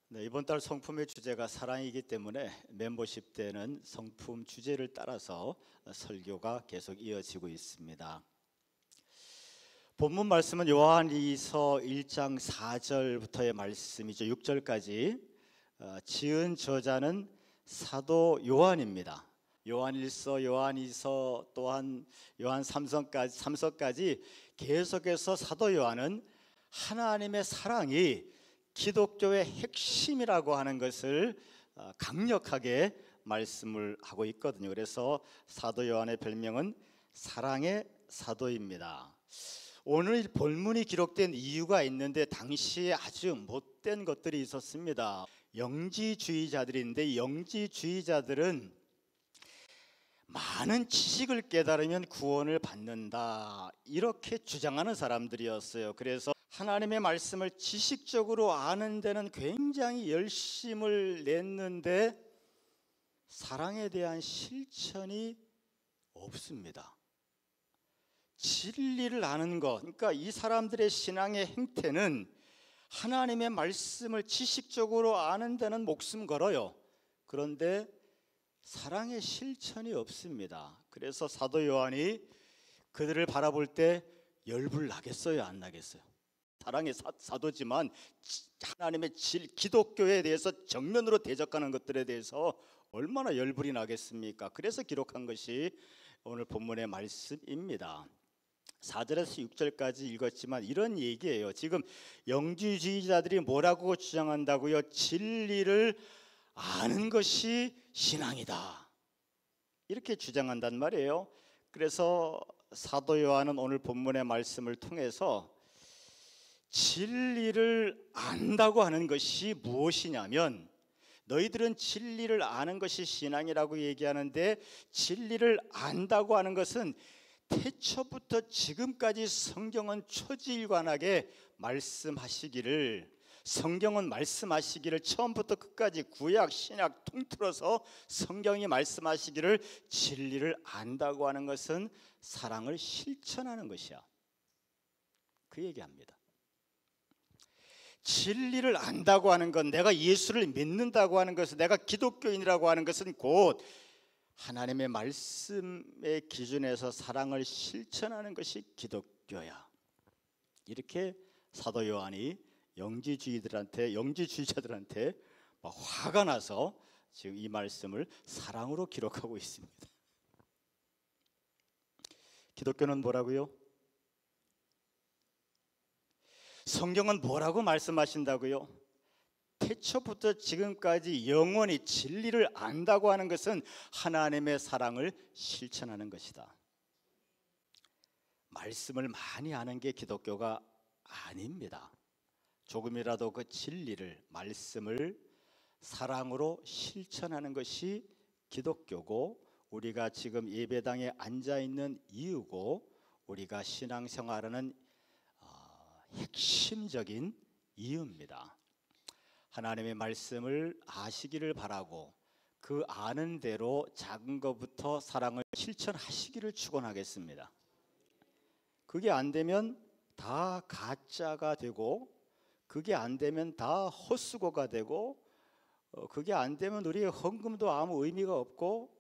네, 이번 달 성품의 주제가 사랑이기 때문에 멤버십 때는 성품 주제를 따라서 설교가 계속 이어지고 있습니다. 본문 말씀은 요한일서 1장 4절부터의 말씀이죠. 6절까지 지은 저자는 사도 요한입니다. 요한일서, 요한이서 또한 요한 3서까지 계속해서 사도 요한은 하나님의 사랑이 기독교의 핵심이라고 하는 것을 강력하게 말씀을 하고 있거든요. 그래서 사도 요한의 별명은 사랑의 사도입니다. 오늘 본문이 기록된 이유가 있는데 당시에 아주 못된 것들이 있었습니다. 영지주의자들인데 영지주의자들은 많은 지식을 깨달으면 구원을 받는다 이렇게 주장하는 사람들이었어요. 그래서 하나님의 말씀을 지식적으로 아는 데는 굉장히 열심을 냈는데 사랑에 대한 실천이 없습니다. 진리를 아는 것, 그러니까 이 사람들의 신앙의 행태는 하나님의 말씀을 지식적으로 아는 데는 목숨 걸어요. 그런데 사랑의 실천이 없습니다. 그래서 사도 요한이 그들을 바라볼 때 열불 나겠어요, 안 나겠어요? 사랑의 사도지만 하나님의 기독교에 대해서 정면으로 대적하는 것들에 대해서 얼마나 열불이 나겠습니까? 그래서 기록한 것이 오늘 본문의 말씀입니다. 4절에서 6절까지 읽었지만 이런 얘기예요. 지금 영지주의자들이 뭐라고 주장한다고요? 진리를 아는 것이 신앙이다 이렇게 주장한단 말이에요. 그래서 사도 요한은 오늘 본문의 말씀을 통해서 진리를 안다고 하는 것이 무엇이냐면, 너희들은 진리를 아는 것이 신앙이라고 얘기하는데 진리를 안다고 하는 것은 태초부터 지금까지 성경은 초지일관하게 말씀하시기를, 성경은 말씀하시기를 처음부터 끝까지 구약 신약 통틀어서 성경이 말씀하시기를 진리를 안다고 하는 것은 사랑을 실천하는 것이야, 그 얘기합니다. 진리를 안다고 하는 건, 내가 예수를 믿는다고 하는 것은, 내가 기독교인이라고 하는 것은 곧 하나님의 말씀의 기준에서 사랑을 실천하는 것이 기독교야. 이렇게 사도 요한이 영지주의자들한테 막 화가 나서 지금 이 말씀을 사랑으로 기록하고 있습니다. 기독교는 뭐라고요? 성경은 뭐라고 말씀하신다고요? 태초부터 지금까지 영원히 진리를 안다고 하는 것은 하나님의 사랑을 실천하는 것이다. 말씀을 많이 아는 게 기독교가 아닙니다. 조금이라도 그 진리를, 말씀을 사랑으로 실천하는 것이 기독교고, 우리가 지금 예배당에 앉아 있는 이유고, 우리가 신앙생활하는 핵심적인 이유입니다. 하나님의 말씀을 아시기를 바라고 그 아는 대로 작은 것부터 사랑을 실천하시기를 축원하겠습니다. 그게 안 되면 다 가짜가 되고, 그게 안 되면 다 헛수고가 되고, 그게 안 되면 우리의 헌금도 아무 의미가 없고,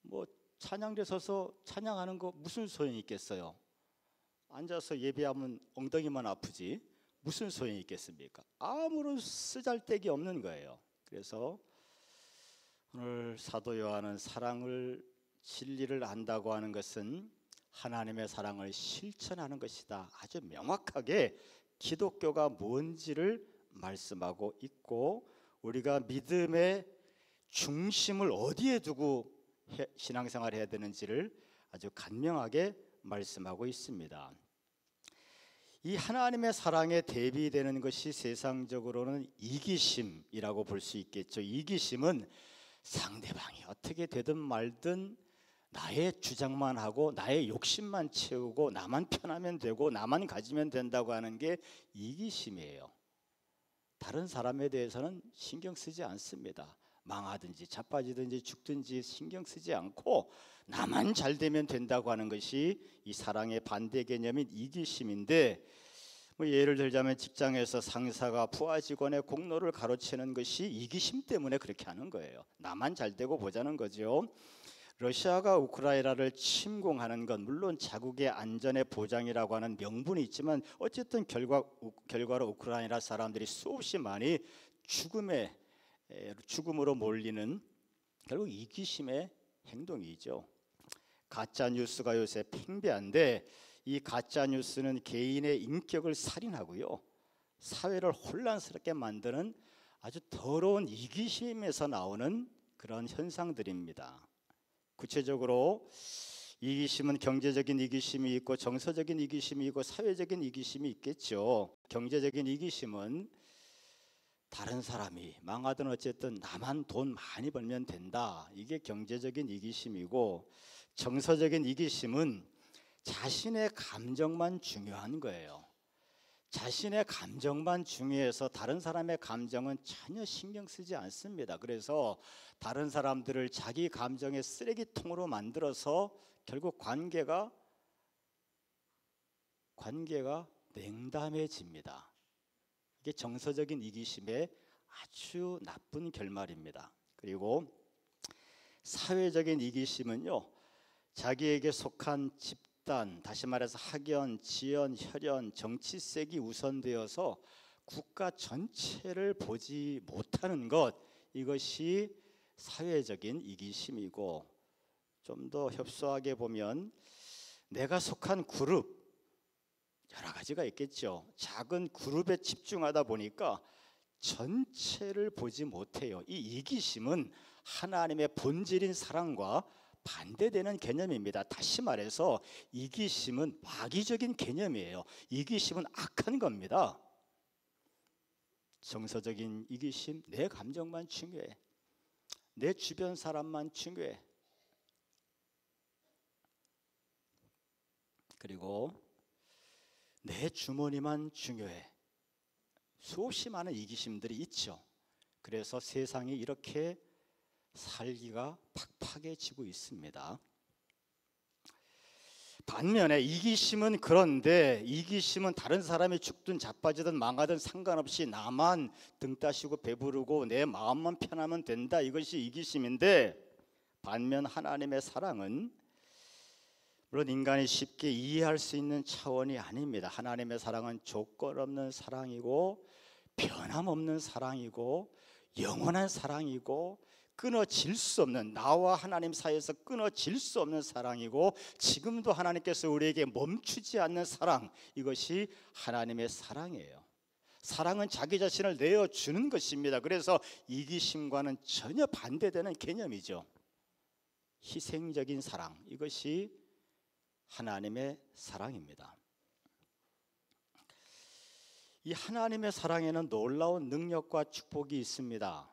뭐 찬양대 서서 찬양하는 거 무슨 소용이 있겠어요? 앉아서 예배하면 엉덩이만 아프지 무슨 소용이 있겠습니까? 아무런 쓰잘데기 없는 거예요. 그래서 오늘 사도 요한은 사랑을, 진리를 안다고 하는 것은 하나님의 사랑을 실천하는 것이다, 아주 명확하게 기독교가 뭔지를 말씀하고 있고, 우리가 믿음의 중심을 어디에 두고 신앙생활을 해야 되는지를 아주 간명하게 말씀하고 있습니다. 이 하나님의 사랑에 대비되는 것이 세상적으로는 이기심이라고 볼 수 있겠죠. 이기심은 상대방이 어떻게 되든 말든 나의 주장만 하고 나의 욕심만 채우고 나만 편하면 되고 나만 가지면 된다고 하는 게 이기심이에요. 다른 사람에 대해서는 신경 쓰지 않습니다. 망하든지 자빠지든지 죽든지 신경 쓰지 않고 나만 잘 되면 된다고 하는 것이 이 사랑의 반대 개념인 이기심인데, 뭐 예를 들자면 직장에서 상사가 부하 직원의 공로를 가로채는 것이 이기심 때문에 그렇게 하는 거예요. 나만 잘 되고 보자는 거죠. 러시아가 우크라이나를 침공하는 건 물론 자국의 안전의 보장이라고 하는 명분이 있지만 어쨌든 결과로 우크라이나 사람들이 수없이 많이 죽음으로 몰리는 결국 이기심의 행동이죠. 가짜 뉴스가 요새 팽배한데 이 가짜 뉴스는 개인의 인격을 살인하고요, 사회를 혼란스럽게 만드는 아주 더러운 이기심에서 나오는 그런 현상들입니다. 구체적으로 이기심은 경제적인 이기심이 있고 정서적인 이기심이 있고 사회적인 이기심이 있겠죠. 경제적인 이기심은 다른 사람이 망하든 어쨌든 나만 돈 많이 벌면 된다, 이게 경제적인 이기심이고, 정서적인 이기심은 자신의 감정만 중요한 거예요. 자신의 감정만 중요해서 다른 사람의 감정은 전혀 신경 쓰지 않습니다. 그래서 다른 사람들을 자기 감정의 쓰레기통으로 만들어서 결국 관계가 냉담해집니다. 이게 정서적인 이기심의 아주 나쁜 결말입니다. 그리고 사회적인 이기심은요, 자기에게 속한 집단, 다시 말해서 학연, 지연, 혈연, 정치색이 우선되어서 국가 전체를 보지 못하는 것, 이것이 사회적인 이기심이고, 좀 더 협소하게 보면 내가 속한 그룹, 여러 가지가 있겠죠. 작은 그룹에 집중하다 보니까 전체를 보지 못해요. 이 이기심은 하나님의 본질인 사랑과 반대되는 개념입니다. 다시 말해서 이기심은 마귀적인 개념이에요. 이기심은 악한 겁니다. 정서적인 이기심, 내 감정만 중요해, 내 주변 사람만 중요해. 그리고 내 주머니만 중요해. 수없이 많은 이기심들이 있죠. 그래서 세상이 이렇게 살기가 팍팍해지고 있습니다. 반면에 이기심은, 그런데 이기심은 다른 사람이 죽든 자빠지든 망하든 상관없이 나만 등 따시고 배부르고 내 마음만 편하면 된다, 이것이 이기심인데, 반면 하나님의 사랑은 물론 인간이 쉽게 이해할 수 있는 차원이 아닙니다. 하나님의 사랑은 조건 없는 사랑이고 변함없는 사랑이고 영원한 사랑이고 끊어질 수 없는, 나와 하나님 사이에서 끊어질 수 없는 사랑이고, 지금도 하나님께서 우리에게 멈추지 않는 사랑, 이것이 하나님의 사랑이에요. 사랑은 자기 자신을 내어주는 것입니다. 그래서 이기심과는 전혀 반대되는 개념이죠. 희생적인 사랑, 이것이 하나님의 사랑입니다. 이 하나님의 사랑에는 놀라운 능력과 축복이 있습니다.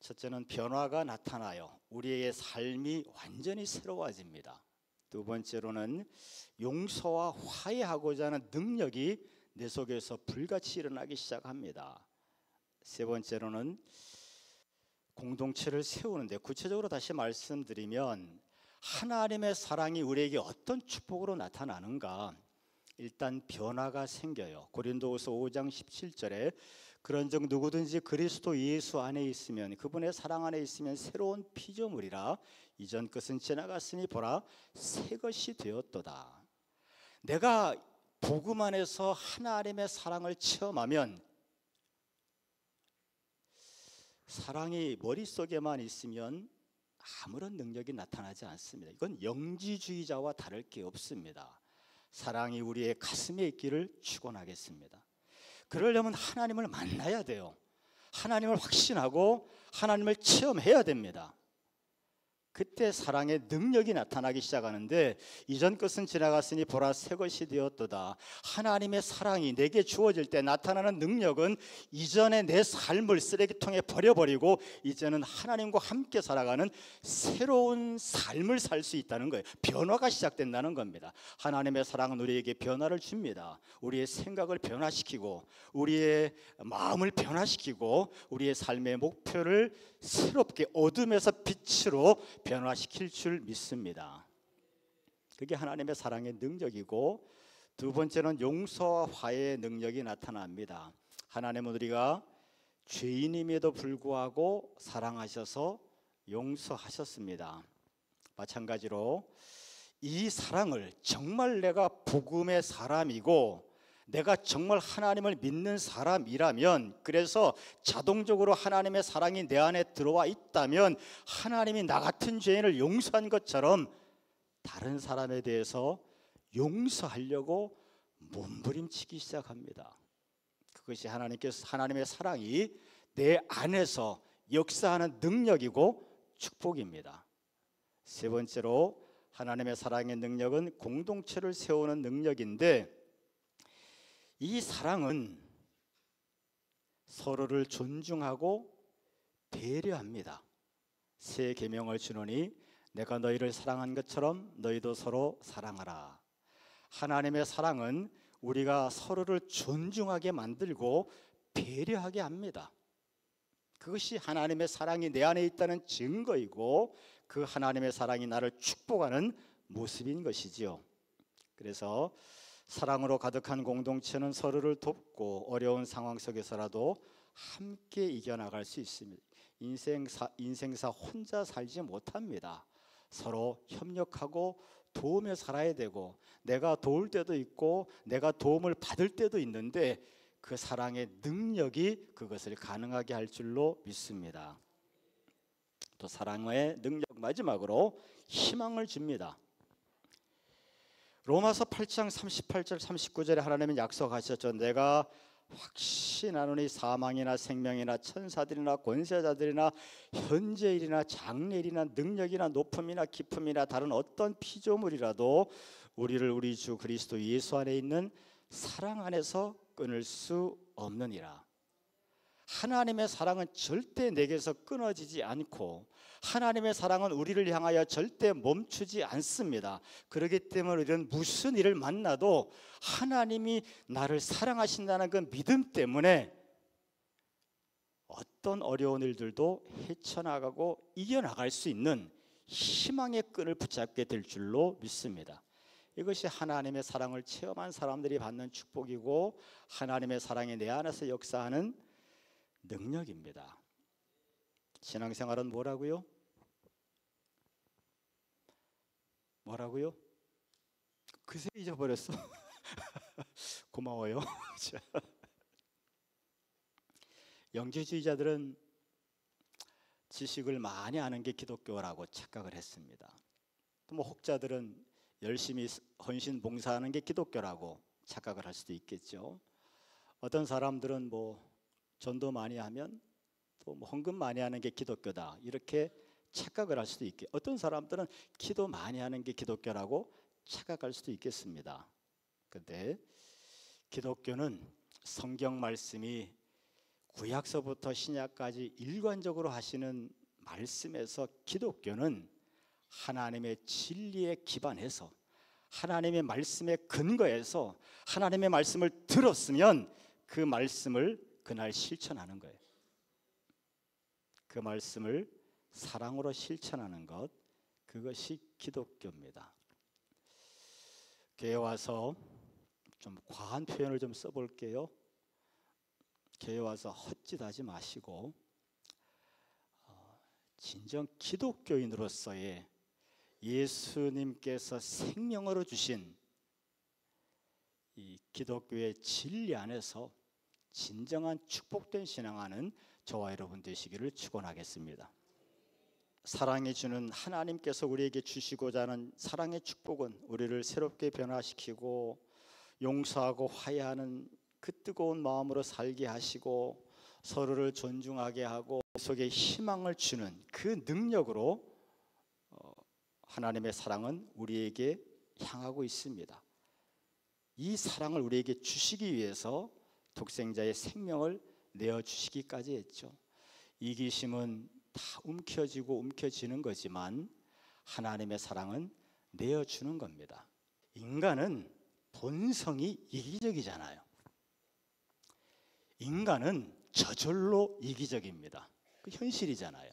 첫째는 변화가 나타나요. 우리의 삶이 완전히 새로워집니다. 두 번째로는 용서와 화해하고자 하는 능력이 내 속에서 불같이 일어나기 시작합니다. 세 번째로는 공동체를 세우는데, 구체적으로 다시 말씀드리면 하나님의 사랑이 우리에게 어떤 축복으로 나타나는가, 일단 변화가 생겨요. 고린도후서 5장 17절에 그런즉 누구든지 그리스도 예수 안에 있으면, 그분의 사랑 안에 있으면 새로운 피조물이라, 이전 것은 지나갔으니 보라 새 것이 되었도다. 내가 복음 안에서 하나님의 사랑을 체험하면, 사랑이 머릿속에만 있으면 아무런 능력이 나타나지 않습니다. 이건 영지주의자와 다를 게 없습니다. 사랑이 우리의 가슴에 있기를 축원하겠습니다. 그러려면 하나님을 만나야 돼요. 하나님을 확신하고 하나님을 체험해야 됩니다. 그때 사랑의 능력이 나타나기 시작하는데, 이전 것은 지나갔으니 보라 새 것이 되었도다. 하나님의 사랑이 내게 주어질 때 나타나는 능력은 이전의 내 삶을 쓰레기통에 버려버리고 이제는 하나님과 함께 살아가는 새로운 삶을 살 수 있다는 거예요. 변화가 시작된다는 겁니다. 하나님의 사랑은 우리에게 변화를 줍니다. 우리의 생각을 변화시키고 우리의 마음을 변화시키고 우리의 삶의 목표를 새롭게 어둠에서 빛으로 변화시킬 줄 믿습니다. 그게 하나님의 사랑의 능력이고, 두 번째는 용서와 화해의 능력이 나타납니다. 하나님은 우리가 죄인임에도 불구하고 사랑하셔서 용서하셨습니다. 마찬가지로 이 사랑을 정말 내가 복음의 사람이고 내가 정말 하나님을 믿는 사람이라면, 그래서 자동적으로 하나님의 사랑이 내 안에 들어와 있다면 하나님이 나 같은 죄인을 용서한 것처럼 다른 사람에 대해서 용서하려고 몸부림치기 시작합니다. 그것이 하나님의 사랑이 내 안에서 역사하는 능력이고 축복입니다. 세 번째로 하나님의 사랑의 능력은 공동체를 세우는 능력인데, 이 사랑은 서로를 존중하고 배려합니다. 새 계명을 주노니 내가 너희를 사랑한 것처럼 너희도 서로 사랑하라. 하나님의 사랑은 우리가 서로를 존중하게 만들고 배려하게 합니다. 그것이 하나님의 사랑이 내 안에 있다는 증거이고 그 하나님의 사랑이 나를 축복하는 모습인 것이지요. 그래서 사랑으로 가득한 공동체는 서로를 돕고 어려운 상황 속에서라도 함께 이겨나갈 수 있습니다. 인생사 혼자 살지 못합니다. 서로 협력하고 도우며 살아야 되고, 내가 도울 때도 있고 내가 도움을 받을 때도 있는데 그 사랑의 능력이 그것을 가능하게 할 줄로 믿습니다. 또 사랑의 능력, 마지막으로 희망을 줍니다. 로마서 8장 38절 39절에 하나님은 약속하셨죠. 내가 확신하노니 사망이나 생명이나 천사들이나 권세자들이나 현재일이나 장래일이나 능력이나 높음이나 깊음이나 다른 어떤 피조물이라도 우리를 우리 주 그리스도 예수 안에 있는 사랑 안에서 끊을 수 없느니라. 하나님의 사랑은 절대 내게서 끊어지지 않고 하나님의 사랑은 우리를 향하여 절대 멈추지 않습니다. 그렇기 때문에 우리는 무슨 일을 만나도 하나님이 나를 사랑하신다는 그 믿음 때문에 어떤 어려운 일들도 헤쳐나가고 이겨나갈 수 있는 희망의 끈을 붙잡게 될 줄로 믿습니다. 이것이 하나님의 사랑을 체험한 사람들이 받는 축복이고 하나님의 사랑이 내 안에서 역사하는 능력입니다. 신앙생활은 뭐라고요? 뭐라고요? 그새 잊어버렸어. 고마워요. 영지주의자들은 지식을 많이 아는 게 기독교라고 착각을 했습니다. 또 뭐 혹자들은 열심히 헌신 봉사하는 게 기독교라고 착각을 할 수도 있겠죠. 어떤 사람들은 뭐 전도 많이 하면 또 뭐 헌금 많이 하는 게 기독교다 이렇게 착각을 할 수도 있게, 어떤 사람들은 기도 많이 하는 게 기독교라고 착각할 수도 있겠습니다. 그런데 기독교는 성경 말씀이 구약서부터 신약까지 일관적으로 하시는 말씀에서 기독교는 하나님의 진리에 기반해서 하나님의 말씀에 근거해서 하나님의 말씀을 들었으면 그 말씀을 그날 실천하는 거예요. 그 말씀을 사랑으로 실천하는 것, 그것이 기독교입니다. 교회 와서 좀 과한 표현을 좀 써볼게요. 교회 와서 헛짓하지 마시고 진정 기독교인으로서의 예수님께서 생명으로 주신 이 기독교의 진리 안에서 진정한 축복된 신앙하는 저와 여러분 되시기를 축원하겠습니다. 사랑해 주는 하나님께서 우리에게 주시고자 하는 사랑의 축복은 우리를 새롭게 변화시키고 용서하고 화해하는 그 뜨거운 마음으로 살게 하시고 서로를 존중하게 하고 속에 희망을 주는 그 능력으로 하나님의 사랑은 우리에게 향하고 있습니다. 이 사랑을 우리에게 주시기 위해서 독생자의 생명을 내어주시기까지 했죠. 이기심은 다 움켜쥐고 움켜쥐는 거지만 하나님의 사랑은 내어주는 겁니다. 인간은 본성이 이기적이잖아요. 인간은 저절로 이기적입니다. 그 현실이잖아요.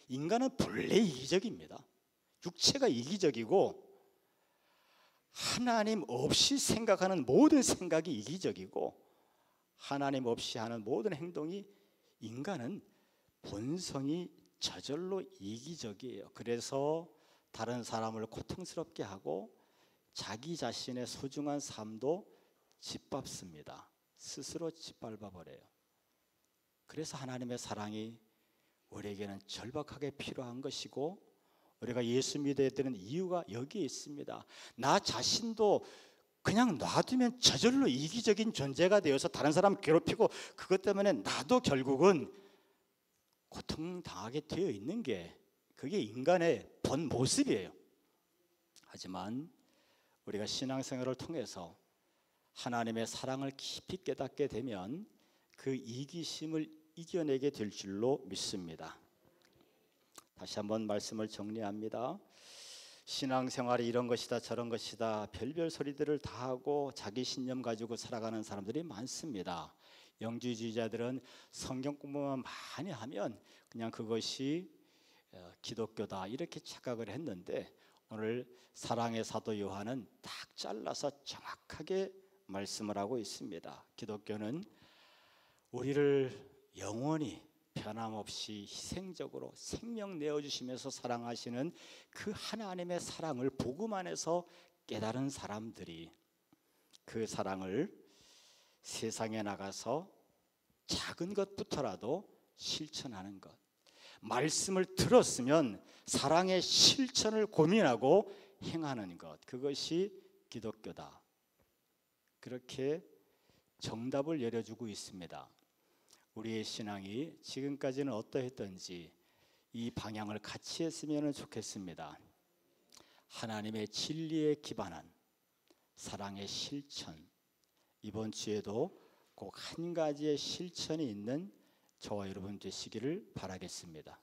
인간은 본래 이기적입니다. 육체가 이기적이고 하나님 없이 생각하는 모든 생각이 이기적이고 하나님 없이 하는 모든 행동이 인간은 본성이 저절로 이기적이에요. 그래서 다른 사람을 고통스럽게 하고 자기 자신의 소중한 삶도 짓밟습니다. 스스로 짓밟아 버려요. 그래서 하나님의 사랑이 우리에게는 절박하게 필요한 것이고 우리가 예수 믿어야 되는 이유가 여기에 있습니다. 나 자신도 그냥 놔두면 저절로 이기적인 존재가 되어서 다른 사람 괴롭히고 그것 때문에 나도 결국은 고통당하게 되어 있는 게 그게 인간의 본 모습이에요. 하지만 우리가 신앙생활을 통해서 하나님의 사랑을 깊이 깨닫게 되면 그 이기심을 이겨내게 될 줄로 믿습니다. 다시 한번 말씀을 정리합니다. 신앙생활이 이런 것이다 저런 것이다 별별 소리들을 다 하고 자기 신념 가지고 살아가는 사람들이 많습니다. 영주주의자들은 성경 공부만 많이 하면 그냥 그것이 기독교다 이렇게 착각을 했는데 오늘 사랑의 사도 요한은 딱 잘라서 정확하게 말씀을 하고 있습니다. 기독교는 우리를 영원히 변함없이 희생적으로 생명 내어주시면서 사랑하시는 그 하나님의 사랑을 복음 안에서 깨달은 사람들이 그 사랑을 세상에 나가서 작은 것부터라도 실천하는 것, 말씀을 들었으면 사랑의 실천을 고민하고 행하는 것, 그것이 기독교다. 그렇게 정답을 열어주고 있습니다. 우리의 신앙이 지금까지는 어떠했던지 이 방향을 같이 했으면 좋겠습니다. 하나님의 진리에 기반한 사랑의 실천, 이번 주에도 꼭 한 가지의 실천이 있는 저와 여러분 되시기를 바라겠습니다.